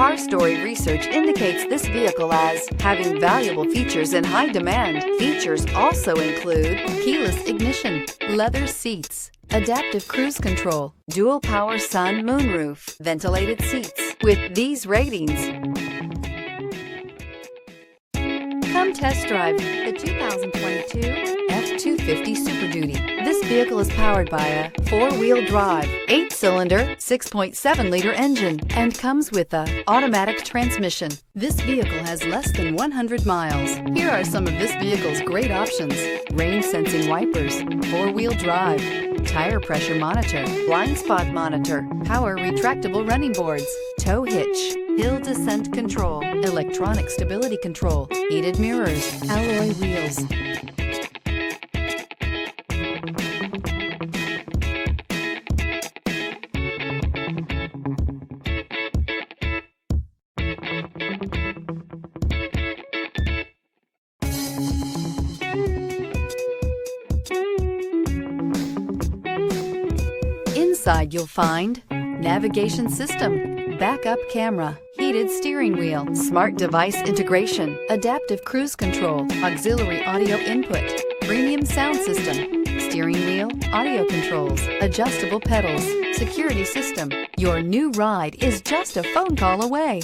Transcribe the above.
Car Story research indicates this vehicle as having valuable features in high demand. Features also include keyless ignition, leather seats, adaptive cruise control, dual power sun moonroof, ventilated seats. With these ratings, come test drive the 2022 F-250 Super Duty. This vehicle is powered by a 4-wheel drive, 8-cylinder, 6.7-liter engine and comes with a automatic transmission. This vehicle has less than 100 miles. Here are some of this vehicle's great options: rain sensing wipers, 4-wheel drive, tire pressure monitor, blind spot monitor, power retractable running boards, tow hitch, hill descent control, electronic stability control, heated mirrors, alloy wheels. Inside you'll find navigation system, backup camera, heated steering wheel, smart device integration, adaptive cruise control, auxiliary audio input, premium sound system, steering wheel audio controls, adjustable pedals, security system. Your new ride is just a phone call away.